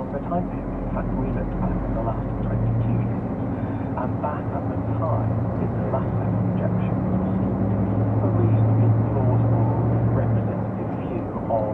longer time period. In fact, we looked back at the last 22 years, and back at the time, in the last set of projections, seemed to be a reasonably plausible, representative view of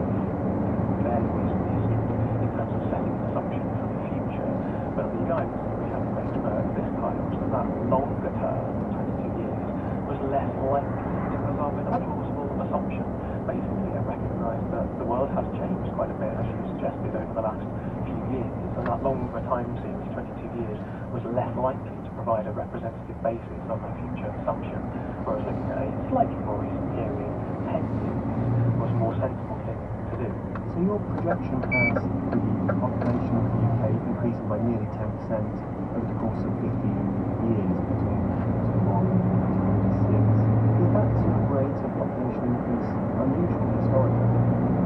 fairly recent history in terms of setting an assumption for the future. But the guidance that we had made this time was that longer term, 22 years, was less likely to result in a plausible assumption. Basically, it recognised that the world has changed quite a bit, as you suggested, over the last few years, and that longer time series, 22 years, was less likely to provide a representative basis of a future assumption, whereas looking at a slightly more recent period, 10 years, was a more sensible thing to do. So your projection has the population of the UK increasing by nearly 10% over the course of 15 years between 2021 and 2026. Is that sort of rate of population increase unusual historically?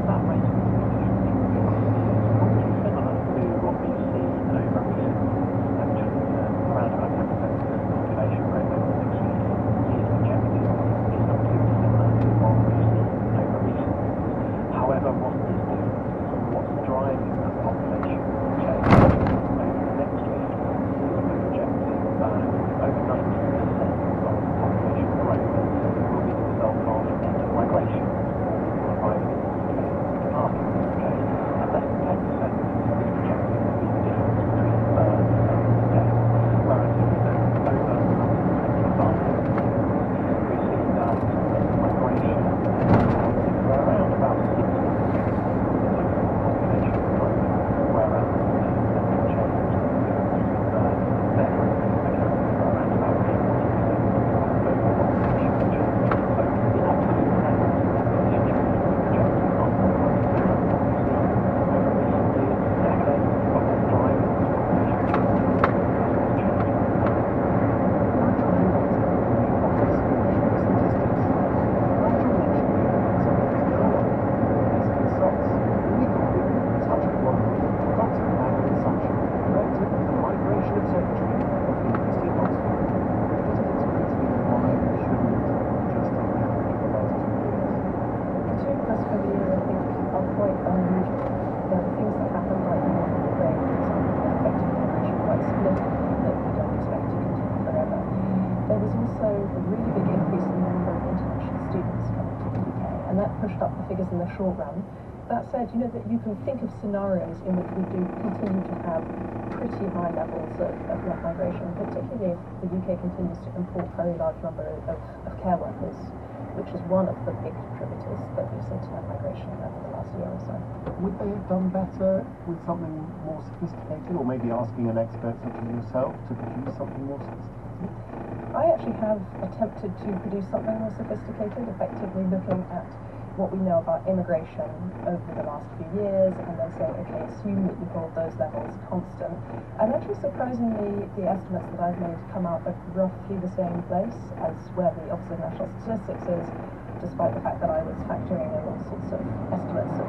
That rate of population increase is probably similar to what we've seen over recent years, actually, around about 10% population growth over the next 15 years projected is not too dissimilar to what we've seen over recent years. However, what is different and what's driving that population change over the next 15 years, we're projecting that over 90% of population growth will be the result of net migration. People arriving in the UK and departing the UK, and less than 10% is projected to be the difference between birth and death. Whereas if we look over the last 25 years, we see that net migration accounted for around about 60% of population growth, whereas the change between birth and death accounted for around about 40% of overall population change. So in absolute terms, the future projected not more likely than what we've seen over recent years, decades, but what's driving this population change is change. There was also a really big increase in the number of international students coming to the UK, and that pushed up the figures in the short run. That said, you know that you can think of scenarios in which we do continue to have pretty high levels of net migration, particularly if the UK continues to import a very large number of care workers, which is one of the big contributors that we've seen to net migration over the last year or so. Would they have done better with something more sophisticated, or maybe asking an expert such as yourself to produce something more sophisticated? I actually have attempted to produce something more sophisticated, effectively looking at what we know about immigration over the last few years, and then saying, okay, assume that you hold those levels constant. And actually, surprisingly, the estimates that I've made come out at roughly the same place as where the Office of National Statistics is, despite the fact that I was factoring in all sorts of estimates of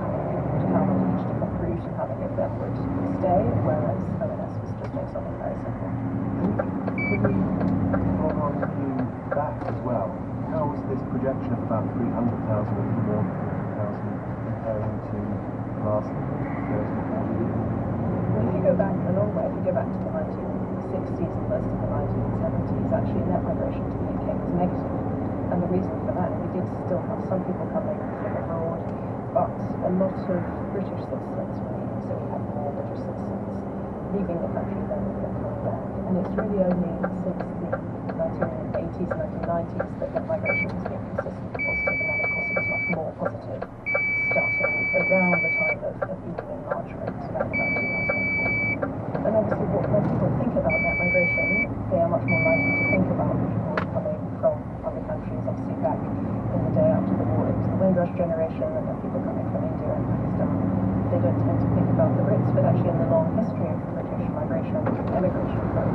how many each took off route and how many of them would stay, whereas ONS was just doing something very simple. Could we log on you back as well? How is this projection of about 300,000 or even more than 300,000 comparing to the last 30 or 40 years? Well, if you go back a long way, if you go back to the 1960s and most of the 1970s, actually net migration to the UK was negative. And the reason for that, we did still have some people coming from abroad, but a lot of British citizens were leaving, so we had more British citizens leaving the country than coming back. And it's really only since the 1980s and 1990s that net migration has been consistently positive, and then of course it was much more positive starting around the time of EU enlargement, around about 2004. And obviously when people think about net migration, they are much more likely to think about people coming from other countries. Obviously back in the day after the war, it was the Windrush generation, and then people coming from India and Pakistan. They don't tend to think about the Brits, but actually in the long history of British migration, emigration from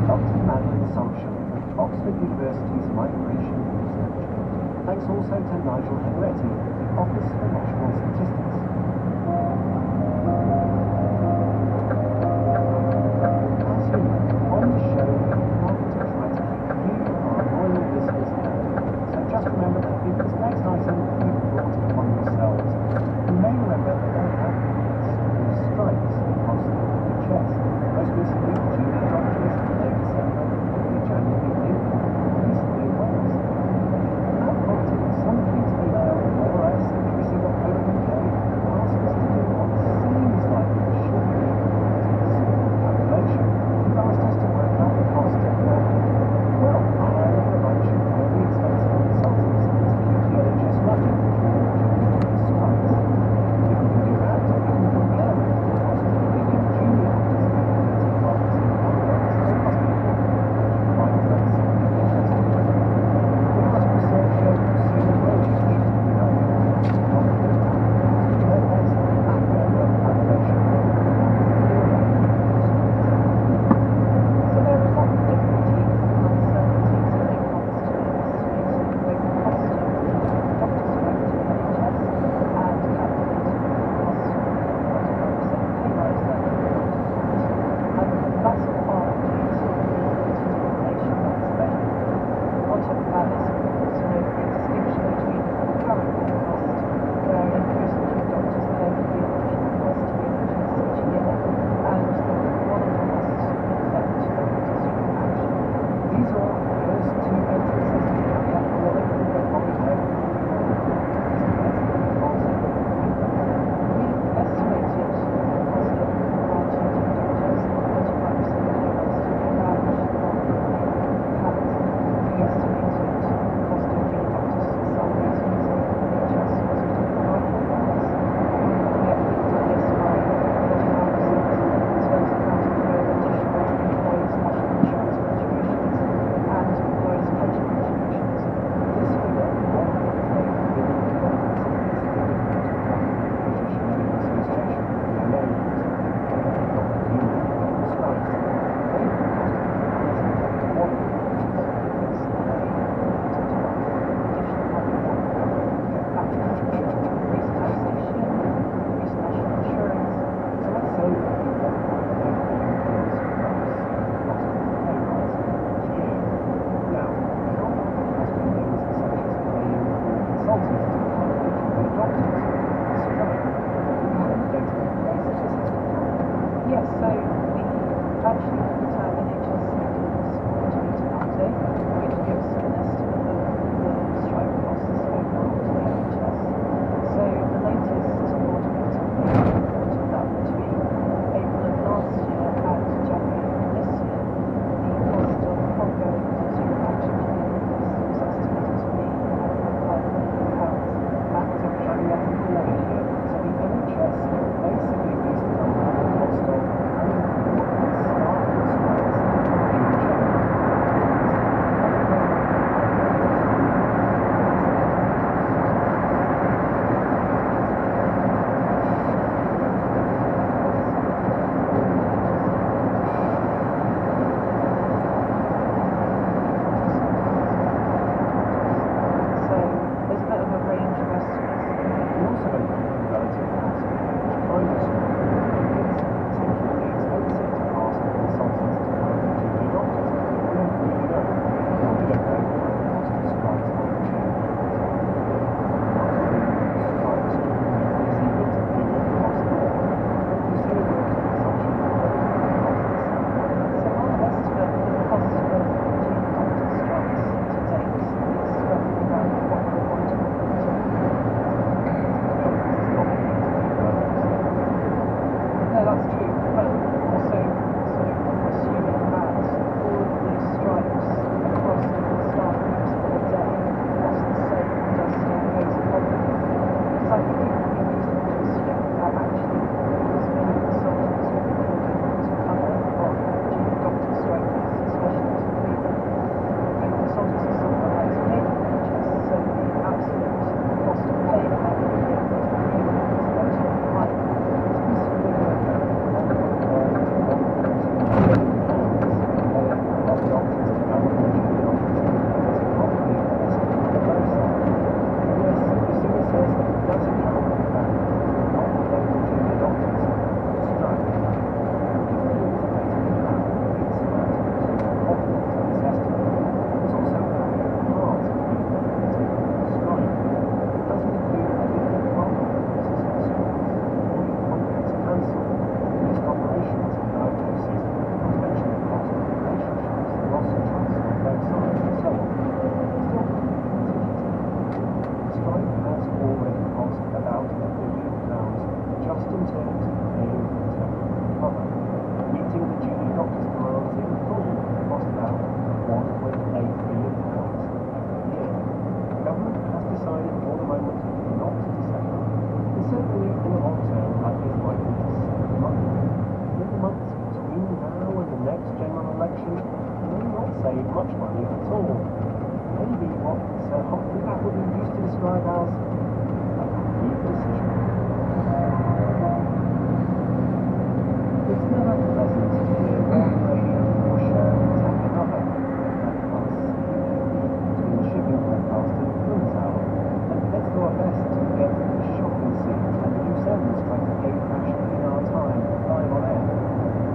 Dr. Madeline's assumption of Oxford University's migration research. Thanks also to Nigel Henretti of the Office for National Statistics. As you know, on the show, we love to try to keep you, our loyal listeners, happy. So just remember that if this next item you've brought it upon yourselves, you may remember that actually at the time NHS said it was £40 a day, which gives an estimate of the strike costs overall to the NHS. So the latest board meeting reported that between April of last year and January of this year, the cost of ongoing industrial action was estimated to be £500. Back to carry on the corner here. So the NHS basically based the number on the cost of carrying forward staff strikes in general. So there's a bit of a range of estimates. We also don't know the relative cost of private schools. It's particularly expensive to ask consultants to come and do their doctors. We don't really know. What we don't know is the cost of strikes might change. Strikes during the busy winter period cost more. You see a bit of consumption of costs. So our estimate for the cost of junior doctor strikes to date is roughly around 1.1 to 1.2. No, that's true, but also sort of assuming that all of these strikes across different staff groups per day cost the same does still pose a problem. Because I think it would be reasonable to assume that actually as many consultants would be able to cover what junior doctor strike is, especially to Cleveland. And consultants are somewhat highly paid in the NHS, so the absolute cost of pay that they would be able to pay is relatively high. Much money at all. Maybe what Sir Humphrey Appleby used to describe as a complete decision. It's never pleasant to hear one lady or share attack another. That comes between the shipping forecast and Plymouth Tower. And let's do our best to get the shocking scenes and the loose ends trying to gain fashion in our time live on air.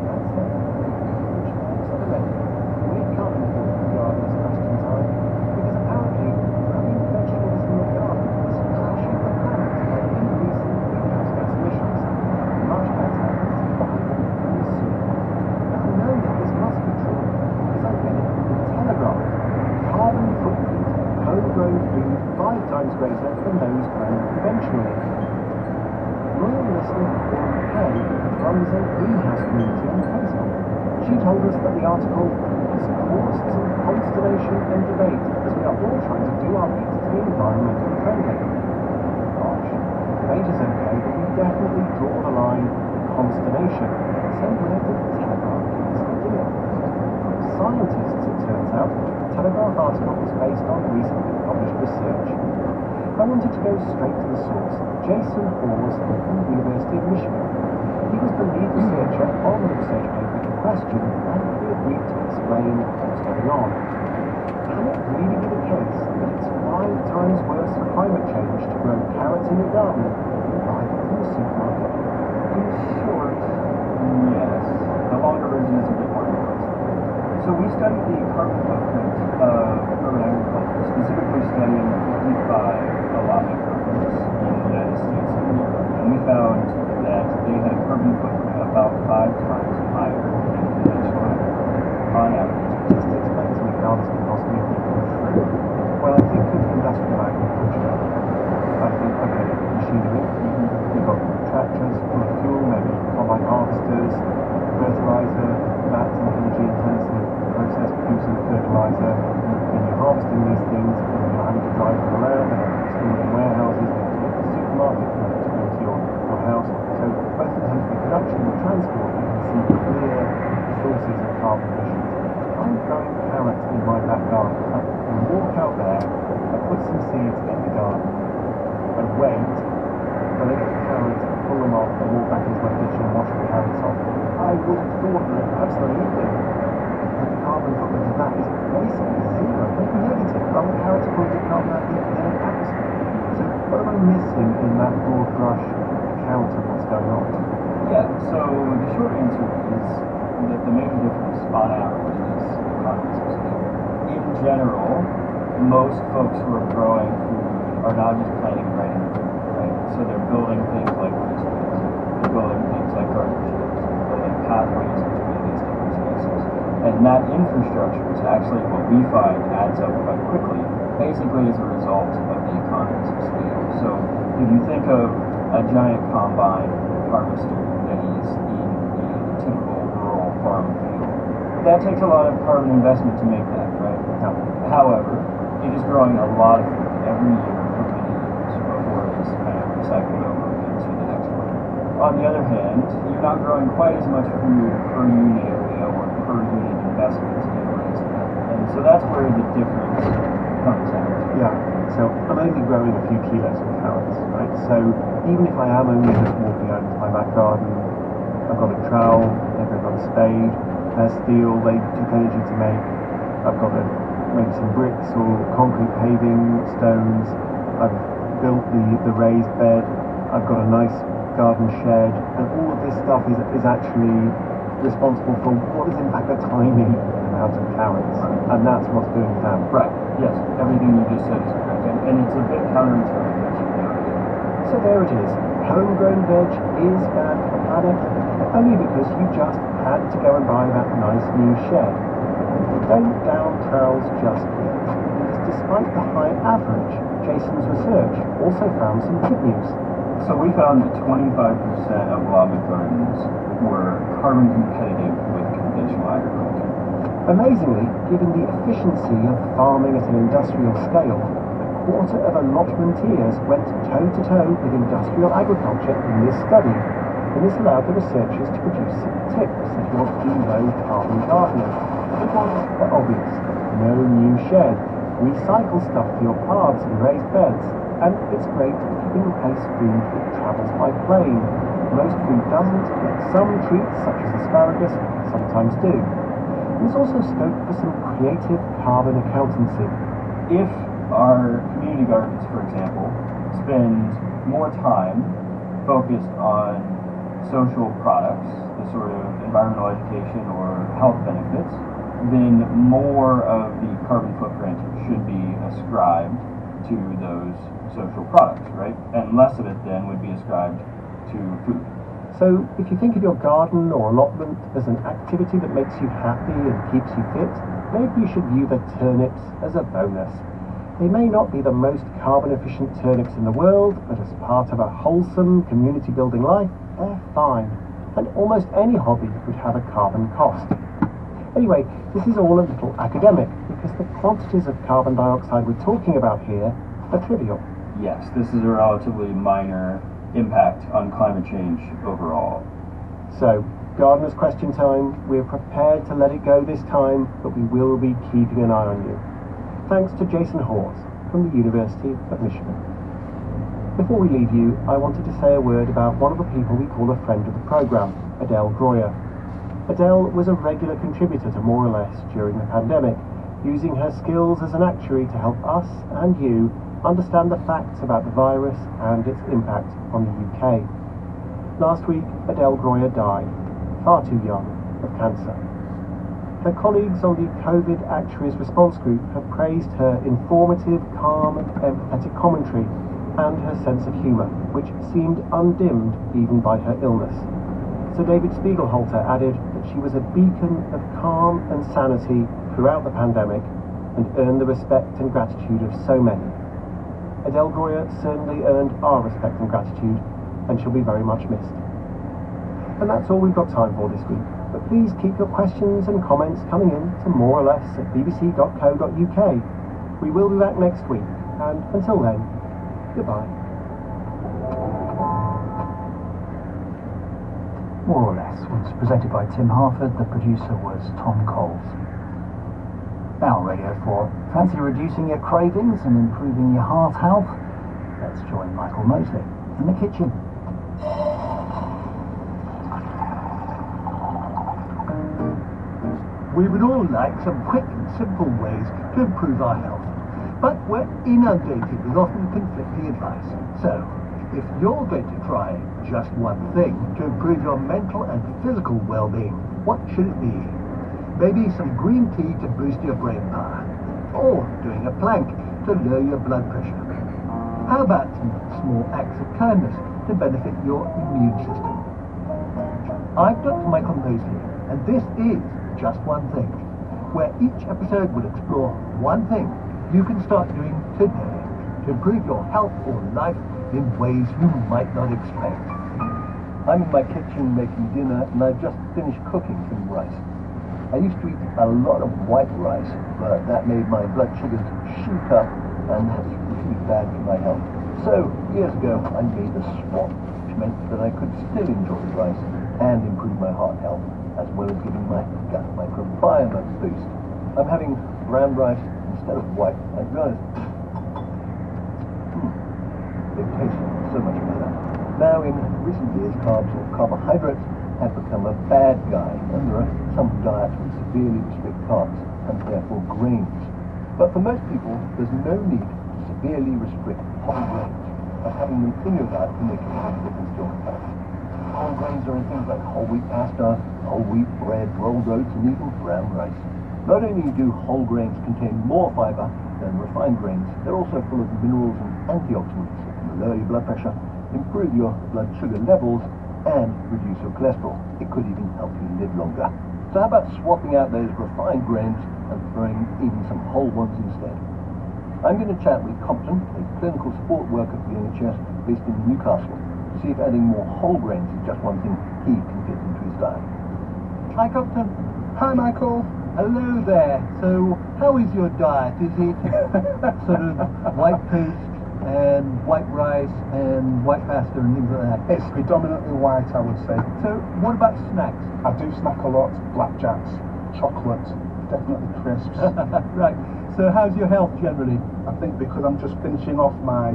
That's it. Which forms of the menu. We can't afford the gardener's question time, because apparently having vegetables in the garden is trashing the planet by increasing greenhouse gas emissions. Much better to buy them in the soup. Now I know that this must be true, because I read it in the Telegraph. Carbon footprint of homegrown food 5 times greater than those grown conventionally. Loyal listener Dawn Kay runs a greenhouse community on Facebook. She told us that the article has caused some consternation and debate as we are all trying to do our bit to be environmentally friendly. Gosh, debate is okay, but we definitely draw the line at consternation. So where did the Telegraph get this idea? From scientists, it turns out. The Telegraph article was based on recently published research. I wanted to go straight to the source, Jason Hawes from the University of Michigan. He was the lead researcher on the research paper in question, and he agreed to explain what's going on. Can it really be the case that it's 5 times worse for climate change to grow carrots in your garden than buy them from the supermarket? In short, yes. The longer version is a bit more nuanced. So we studied the carbon footprint of urban agriculture, specifically studying 55 allotment groups in the United States and Europe, and we found that they had a carbon footprint about 5 times higher than conventional on average? Just explain to me how this can possibly be true. When I think of industrial agriculture, I think, okay, machinery, you've got tractors, full of fuel, maybe combine harvesters, fertilizer, that's an energy intensive process producing fertilizer, then you're harvesting these things, and then you're having to drive them around, and stored in warehouses, then to get to the supermarket, and then to go to your house. So both in terms of the production and transport, you can see clear sources of carbon emissions. I'm growing carrots in my back garden. I can walk out there, I put some seeds in the garden, and wait, when I get the carrots, pull them off, and walk back into my kitchen and wash the carrots off. I would have thought that absolutely that the carbon footprint of that is basically zero, maybe negative. Are the carrots putting carbon out the atmosphere? So what am I missing in that broad brush account of what's going on? Yeah, so the short answer is that the major difference on average is economies of scale. In general, most folks who are growing food are not just planting it right in the ground, right? So they're building things like raised beds, they're building things like garden sheds, they're building pathways between these different species. And that infrastructure is actually what we find adds up quite quickly, basically as a result of the economies of scale. So if you think of a giant combine harvester that is in a typical rural farm field, that takes a lot of carbon investment to make that, right? However, it is growing a lot of food every year for many years before it is kind of recycled over into the next one. On the other hand, you're not growing quite as much food per unit area or per unit investment in raised bed. And so that's where the difference comes out. Yeah, so I'm only growing a few kilos of carrots, right? So even if I am only just walking out into my back garden, I've got a trowel, maybe I've got a spade, they're steel, they took energy to make, I've got maybe some bricks or concrete paving stones, I've built the raised bed, I've got a nice garden shed, and all of this stuff is actually responsible for what is in fact a tiny amount of carrots, and that's what's doing that. Right, yes, everything you just said is correct, and it's a bit counterintuitive that you know. So there it is. Homegrown veg is bad for the planet, only because you just had to go and buy that nice new shed. Don't down towels just yet, because despite the high average, Jason's research also found some good news. So we found that 25% of lobby gardens were carbon competitive with conventional agriculture. Amazingly, given the efficiency of farming at an industrial scale, a quarter of allotmenteers went toe-to-toe with industrial agriculture in this study, and this allowed the researchers to produce some tips if you want to do low-carbon gardening. The ones are obvious. No new shed. Recycle stuff for your paths and raised beds. And it's great if you can replace food that travels by plane. Most food doesn't, but some treats, such as asparagus, sometimes do. There's also scope for some creative carbon accountancy. If our community gardens, for example, spend more time focused on social products, the sort of environmental education or health benefits, then more of the carbon footprint should be ascribed to those social products, right? And less of it then would be ascribed to food. So if you think of your garden or allotment as an activity that makes you happy and keeps you fit, maybe you should view the turnips as a bonus. They may not be the most carbon efficient turnips in the world, but as part of a wholesome community building life, they're fine. And almost any hobby would have a carbon cost. Anyway, this is all a little academic, because the quantities of carbon dioxide we're talking about here are trivial. Yes, this is a relatively minor impact on climate change overall. So, gardener's question time. We're prepared to let it go this time, but we will be keeping an eye on you. Thanks to Jason Hawes from the University of Michigan. Before we leave you, I wanted to say a word about one of the people we call a friend of the program, Adele Groyer. Adele was a regular contributor to More or Less during the pandemic, using her skills as an actuary to help us and you understand the facts about the virus and its impact on the UK. Last week, Adele Groyer died, far too young, of cancer. Her colleagues on the COVID Actuaries Response Group have praised her informative, calm and empathetic commentary and her sense of humour, which seemed undimmed even by her illness. Sir David Spiegelhalter added that that she was a beacon of calm and sanity throughout the pandemic and earned the respect and gratitude of so many. Adele Goya certainly earned our respect and gratitude, and she'll be very much missed. And that's all we've got time for this week, but please keep your questions and comments coming in to moreless@bbc.co.uk. We will be back next week, and until then, goodbye. More or Less was presented by Tim Harford. The producer was Tom Coles. Now on Radio 4, fancy reducing your cravings and improving your heart health? Let's join Michael Mosley in the kitchen. We would all like some quick and simple ways to improve our health, but we're inundated with often conflicting advice. So, if you're going to try just one thing to improve your mental and physical well-being, what should it be? Maybe some green tea to boost your brain power, or doing a plank to lower your blood pressure. How about some small acts of kindness to benefit your immune system? I'm Dr. Michael Mosley, and this is Just One Thing, where each episode will explore one thing you can start doing today to improve your health or life in ways you might not expect. I'm in my kitchen making dinner, and I've just finished cooking some rice. I used to eat a lot of white rice, but that made my blood sugars shoot up, and that's really bad for my health. So, years ago, I made a swap, which meant that I could still enjoy rice and improve my heart health, as well as giving my gut microbiome a boost. I'm having brown rice instead of white, and to be honest, it tastes so much better. Now, in recent years, carbs or carbohydrates have become a bad guy, and there are some diets which severely restrict carbs, and therefore grains. But for most people, there's no need to severely restrict whole grains, and having them in your diet can make a big difference to your health. Whole grains are in things like whole wheat pasta, whole wheat bread, rolled oats, and even brown rice. Not only do whole grains contain more fiber than refined grains, they're also full of minerals and antioxidants that can lower your blood pressure, improve your blood sugar levels, and reduce your cholesterol. It could even help you live longer. So how about swapping out those refined grains and throwing in some whole ones instead? I'm going to chat with Compton, a clinical support worker for the NHS based in Newcastle, to see if adding more whole grains is just one thing he can fit into his diet. Hi Compton. Hi Michael. Hello there. So how is your diet? Is it sort of white toast and white rice and white pasta and things like that? It's predominantly white, I would say. So what about snacks? I do snack a lot. Blackjacks, chocolate, definitely crisps. Right. So how's your health generally? I think because I'm just finishing off my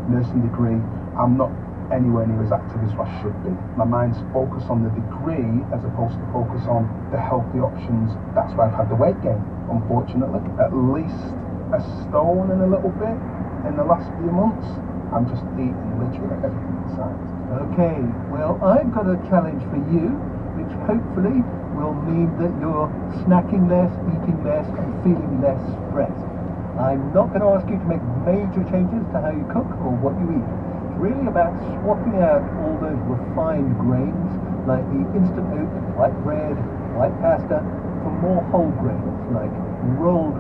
nursing degree, I'm not anywhere near as active as I should be. My mind's focused on the degree as opposed to focus on the healthy options. That's why I've had the weight gain, unfortunately. At least a stone and a little bit in the last few months. I'm just eating literally everything inside. Okay, well I've got a challenge for you, which hopefully will mean that you're snacking less, eating less, and feeling less stressed. I'm not going to ask you to make major changes to how you cook or what you eat. It's really about swapping out all those refined grains like the instant oat, white bread, white pasta for more whole grains like rolled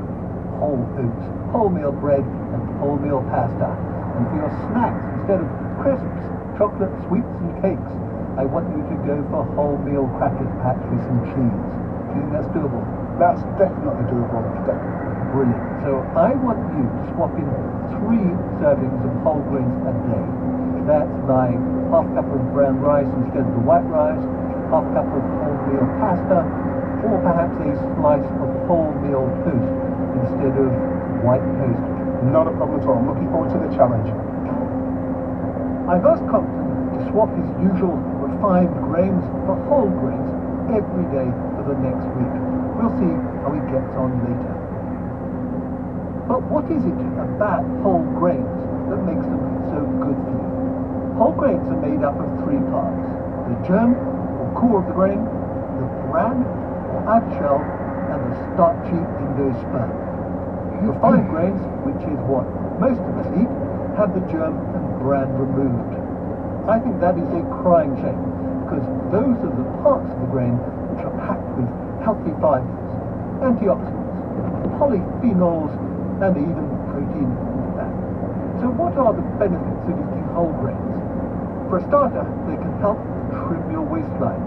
whole oats, wholemeal bread and wholemeal pasta. And for your snacks, instead of crisps, chocolate, sweets and cakes, I want you to go for wholemeal crackers patch with some cheese. Do you think that's doable? That's definitely doable. Definitely. Brilliant. So I want you to swap in 3 servings of whole grains a day. That's like half cup of brown rice instead of the white rice, half cup of wholemeal pasta, or perhaps a slice of wholemeal toast instead of white toast. Not a problem at all. I'm looking forward to the challenge. I've asked Compton to swap his usual refined grains for whole grains every day for the next week. We'll see how he gets on later. But what is it about whole grains that makes them so good for you? Whole grains are made up of 3 parts: the germ, or core of the grain, the bran, or outer shell, and the starchy endosperm. Refined grains, which is what most of us eat, have the germ and bran removed. I think that is a crying shame, because those are the parts of the grain which are packed with healthy fibers, antioxidants, polyphenols, and even protein and fat. So what are the benefits of eating whole grains? For a starter, they can help trim your waistline.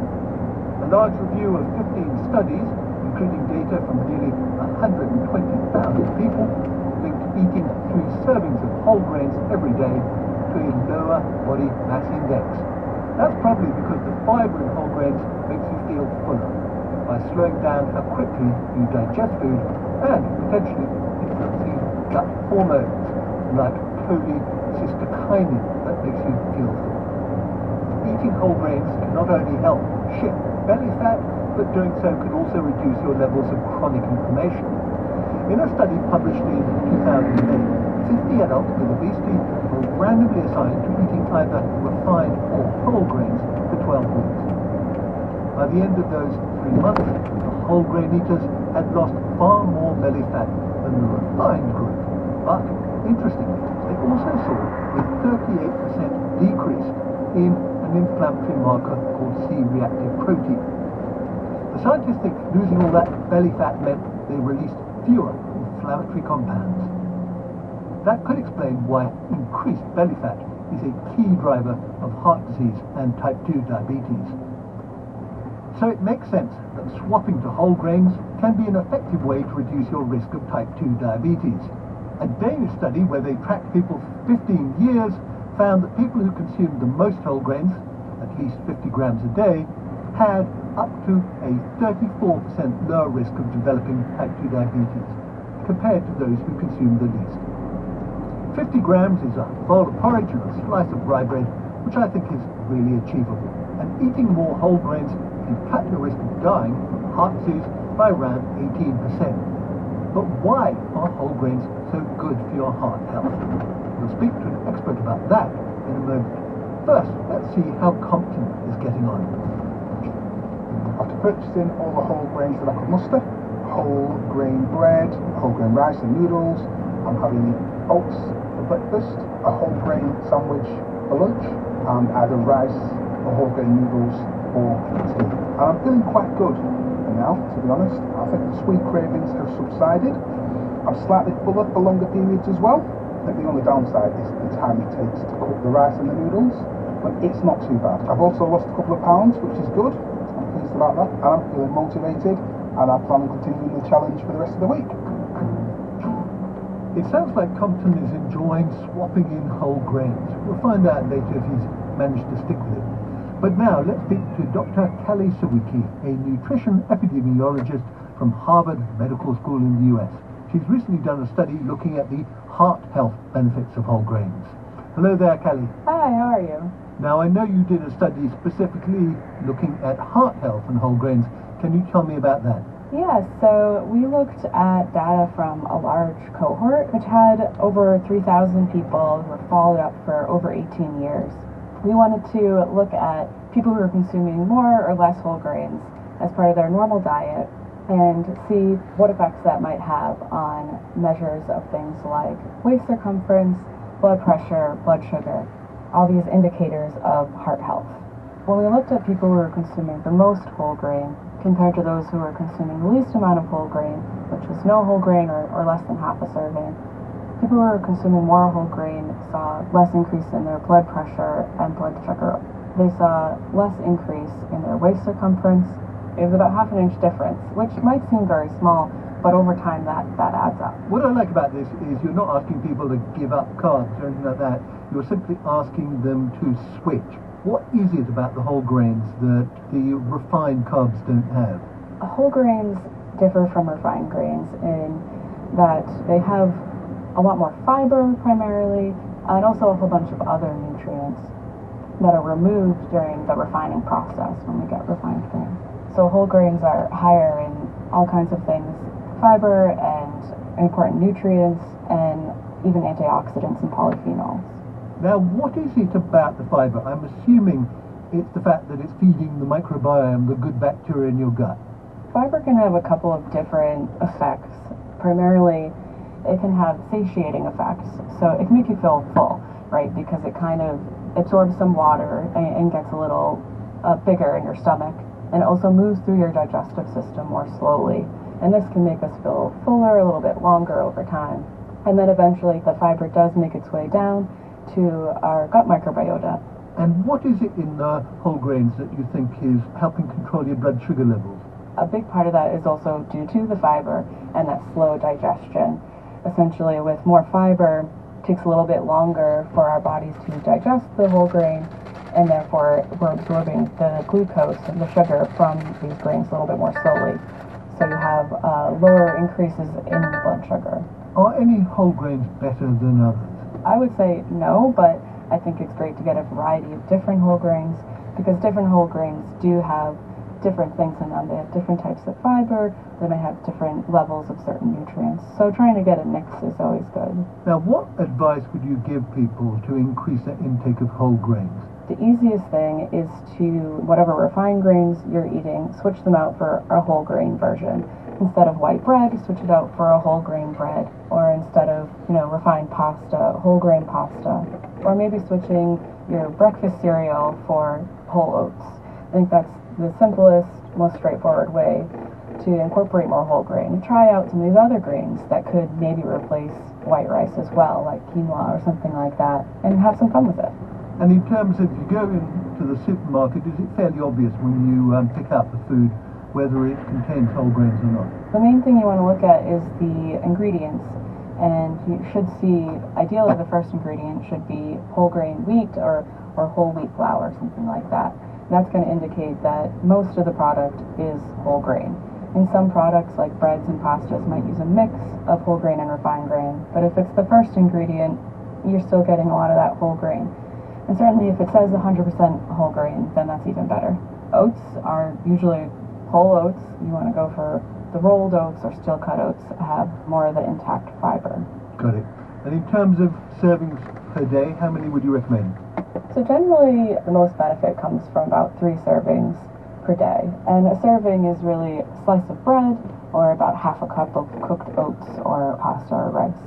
A large review of 15 studies, including data from nearly 120,000 people, linked eating 3 servings of whole grains every day to a lower body mass index. That's probably because the fiber in whole grains makes you feel fuller by slowing down how quickly you digest food and potentially influencing gut hormones like cholecystokinin that makes you feel full. Eating whole grains can not only help shed belly fat, but doing so can also reduce your levels of chronic inflammation. In a study published in 2008, 50 adults with obesity were randomly assigned to eating either refined or whole grains for 12 weeks. By the end of those 3 months, the whole grain eaters had lost far more belly fat than the refined group. But, interestingly, they also saw a 38% decrease in an inflammatory marker called C-reactive protein. The scientists think losing all that belly fat meant they released fewer inflammatory compounds. That could explain why increased belly fat is a key driver of heart disease and type 2 diabetes. So it makes sense that swapping to whole grains can be an effective way to reduce your risk of type 2 diabetes. A Danish study where they tracked people for 15 years found that people who consumed the most whole grains, at least 50 grams a day, had up to a 34% lower risk of developing type 2 diabetes compared to those who consumed the least. 50 grams is a bowl of porridge and a slice of rye bread, which I think is really achievable. And eating more whole grains can cut your risk of dying from heart disease by around 18%. But why are whole grains so good for your heart health? We'll speak to an expert about that in a moment. First, let's see how Compton is getting on. After purchasing all the whole grains that I could muster, whole grain bread, whole grain rice and noodles, I'm having oats for breakfast, a whole grain sandwich for lunch, and either rice or whole grain noodles for tea. And I'm feeling quite good now, to be honest. I think the sweet cravings have subsided. I'm slightly fuller for longer periods as well. I think the only downside is the time it takes to cook the rice and the noodles, but it's not too bad. I've also lost a couple of pounds, which is good. I'm pleased about that, and I'm feeling motivated, and I plan on continuing the challenge for the rest of the week. It sounds like Compton is enjoying swapping in whole grains. We'll find out later if he's managed to stick with it. But now let's speak to Dr. Kelly Sawicki, a nutrition epidemiologist from Harvard Medical School in the US. She's recently done a study looking at the heart health benefits of whole grains. Hello there, Kelly. Hi, how are you? Now, I know you did a study specifically looking at heart health and whole grains. Can you tell me about that? Yeah, so we looked at data from a large cohort which had over 3,000 people who were followed up for over 18 years. We wanted to look at people who are consuming more or less whole grains as part of their normal diet and see what effects that might have on measures of things like waist circumference, blood pressure, blood sugar, all these indicators of heart health. When we looked at people who were consuming the most whole grain compared to those who were consuming the least amount of whole grain, which was no whole grain or less than half a serving, people who were consuming more whole grain saw less increase in their blood pressure and blood sugar. They saw less increase in their waist circumference. It was about half an inch difference, which might seem very small, but over time that adds up. What I like about this is you're not asking people to give up carbs or anything like that. You're simply asking them to switch. What is it about the whole grains that the refined carbs don't have? Whole grains differ from refined grains in that they have a lot more fiber primarily, and also a whole bunch of other nutrients that are removed during the refining process when we get refined grains. So whole grains are higher in all kinds of things, fiber and important nutrients and even antioxidants and polyphenols. Now, what is it about the fiber? I'm assuming it's the fact that it's feeding the microbiome, the good bacteria in your gut. Fiber can have a couple of different effects. Primarily, it can have satiating effects. So it can make you feel full, right? Because it kind of absorbs some water and gets a little bigger in your stomach, and it also moves through your digestive system more slowly. And this can make us feel fuller a little bit longer over time. And then eventually the fiber does make its way down to our gut microbiota. And what is it in whole grains that you think is helping control your blood sugar levels? A big part of that is also due to the fiber and that slow digestion. Essentially, with more fiber, it takes a little bit longer for our bodies to digest the whole grain, and therefore we're absorbing the glucose and the sugar from these grains a little bit more slowly. So you have lower increases in the blood sugar. Are any whole grains better than others? I would say no, but I think it's great to get a variety of different whole grains, because different whole grains do have different things in them. They have different types of fiber, they may have different levels of certain nutrients. So trying to get a mix is always good. Now, what advice would you give people to increase their intake of whole grains? The easiest thing is to, whatever refined grains you're eating, switch them out for a whole grain version. Instead of white bread, switch it out for a whole grain bread. Or instead of, refined pasta, whole grain pasta. Or maybe switching your breakfast cereal for whole oats. I think that's the simplest, most straightforward way to incorporate more whole grain. Try out some of these other grains that could maybe replace white rice as well, like quinoa or something like that, and have some fun with it. And in terms of, you go into the supermarket, is it fairly obvious when you pick up the food whether it contains whole grains or not? The main thing you want to look at is the ingredients, and you should see, ideally the first ingredient should be whole grain wheat or whole wheat flour, something like that. That's going to indicate that most of the product is whole grain. In some products, like breads and pastas, might use a mix of whole grain and refined grain, but if it's the first ingredient, you're still getting a lot of that whole grain. And certainly if it says 100% whole grain, then that's even better. Oats are usually whole oats. You want to go for the rolled oats or steel cut oats, have more of the intact fiber. Got it. And in terms of servings per day, how many would you recommend? So generally, the most benefit comes from about 3 servings per day. And a serving is really a slice of bread or about half a cup of cooked oats or pasta or rice.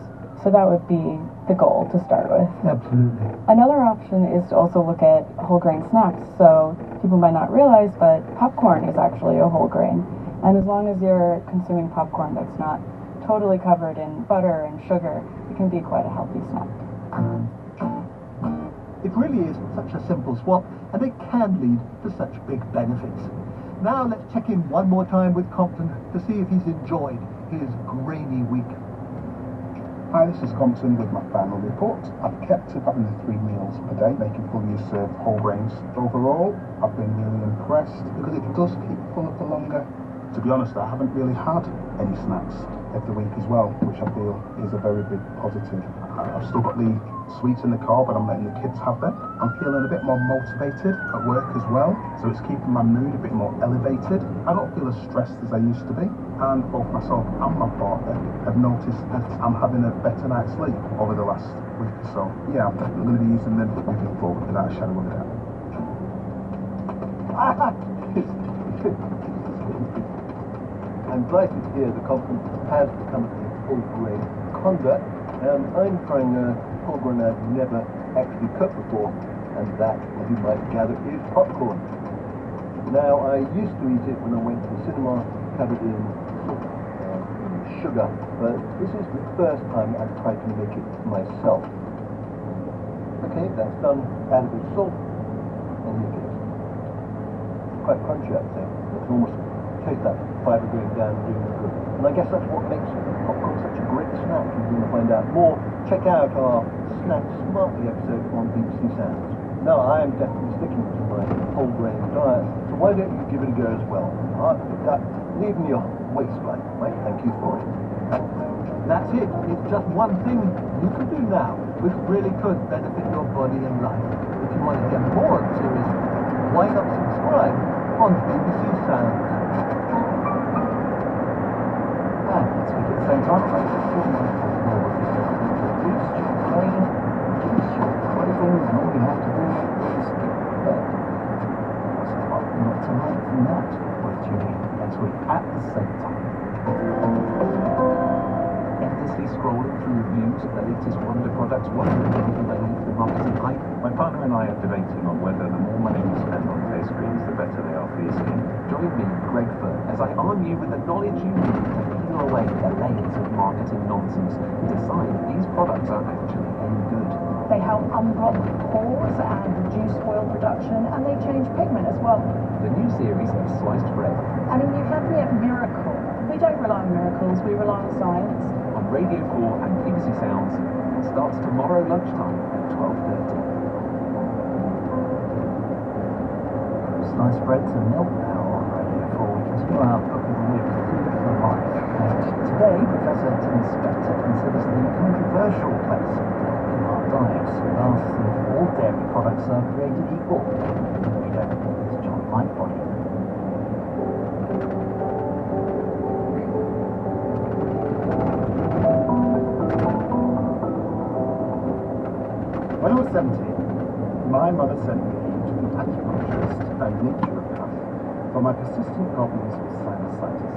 So that would be the goal to start with. Absolutely. Another option is to also look at whole grain snacks. So people might not realize, but popcorn is actually a whole grain. And as long as you're consuming popcorn that's not totally covered in butter and sugar, it can be quite a healthy snack. It really is such a simple swap, and it can lead to such big benefits. Now let's check in one more time with Compton to see if he's enjoyed his grainy week. Hi, this is Compton with my final report. I've kept to having the 3 meals per day, making full use of whole grains. Overall, I've been really impressed because it does keep full for longer. To be honest, I haven't really had any snacks of the week as well, which I feel is a very big positive. I've still got the sweets in the car, but I'm letting the kids have them. I'm feeling a bit more motivated at work as well, so it's keeping my mood a bit more elevated. I don't feel as stressed as I used to be, and both myself and my partner have noticed that I'm having a better night's sleep over the last week or so. Yeah, I'm definitely going to be using them moving forward without a shadow of a doubt. I'm delighted to hear the Compton has become a whole grain convert, and I'm trying a whole grain I've never actually cooked before, and that, as you might gather, is popcorn. Now, I used to eat it when I went to the cinema covered in sugar, but this is the first time I've tried to make it myself. Okay, that's done. Add a bit of salt, and you get it. Quite crunchy, I'd say. You can almost taste that fiber going down and doing good. And I guess that's what makes popcorn such a great snack. If you want to find out more, check out our Snack Smartly episode on BBC Sounds. Now, I am definitely sticking to my whole grain diet, so why don't you give it a go as well? Leave me your waistline, right? Thank you for it. That's it. It's just one thing you can do now, which really could benefit your body and life. If you want to get more of the series, why not subscribe on BBC Sounds? And next week at the same time, I'll be talking about more of this. Boost your brain, reduce your cravings, and all you have to do is get bed. So not tonight from that, we'll tune in next week at the same time. Endlessly scrolling through reviews of the latest wonder products, wondering if they need the marketing hype. My partner and I are debating on whether the more money we spend on plant-based creams, the better they are for your skin. Join me, Greg Fern, as I arm you with the knowledge you need to peel away the layers of marketing nonsense and decide if these products are actually any good. They help unblock pores and reduce oil production, and they change pigment as well. The new series of Sliced Bread I mean, you have me at miracle. We don't rely on miracles, we rely on science. on Radio 4 and BBC Sounds starts tomorrow lunchtime at 12:30. Sliced bread to milk now on Radio 4. We continue our book of the week, Food for Life. And today, Professor Tim Spector considers the controversial place of milk in our diets and asks if all dairy products are created equal. The reader is John Lightbody. When I was 17, my mother sent me to an acupuncturist and naturopath for my persistent problems with sinusitis,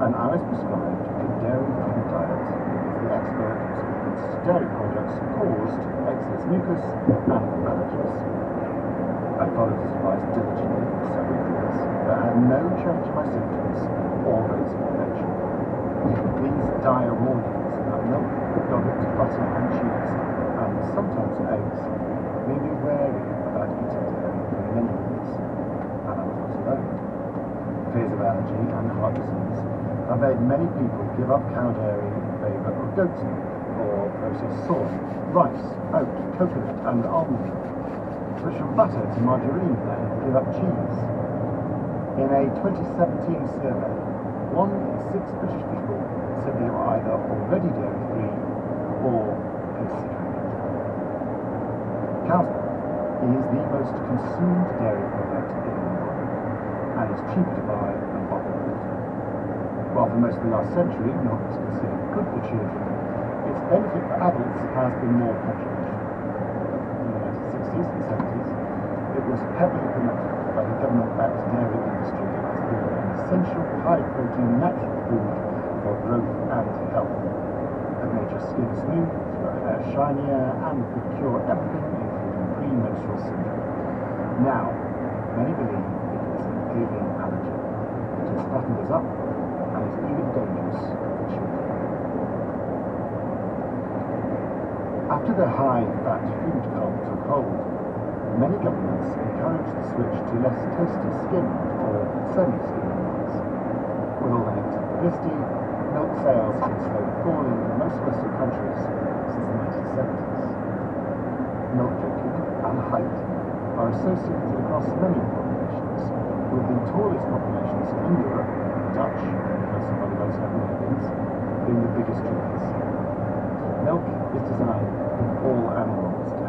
and I was prescribed a dairy-free diet as the expert was convinced dairy products caused excess mucus and allergies. I followed his advice diligently for several years, but had no change in my symptoms or rates of infection. These dire warnings about milk, yogurt, butter and cheese, and sometimes eggs, made me wary about eating dairy for many years, and I was not alone. Fears of allergy and heart disease have made many people give up cow dairy in favour of goat's milk or processed soy, rice, oat, coconut and almond milk. Switch from butter to margarine and give up cheese. In a 2017 survey, 1 in 6 British people said they were either already dairy-free or considering it. Cow's milk is the most consumed dairy product in the world and is cheaper to buy than bottled water. While for most of the last century milk was considered good for children, its benefit for adults has been more controversial. In the 1960s and 70s, it was heavily promoted by the government-backed dairy industry as being an essential high-protein natural food for growth and health. It made your skin smooth, your hair shinier, and could cure everything including premenstrual syndrome. Now, many believe it is an alien allergen. It has fattened us up and is even dangerous for children. After the high-fat food cult took hold, many governments encouraged the switch to less tasty skimmed or semi-skimmed milks. With all the negative publicity, milk sales have been slowly falling in most Western countries since the 1970s. Milk drinking and height are associated across many populations, with the tallest populations in Europe, Dutch, person by the most Scandinavians, being the biggest drinkers. Milk is designed for all animals to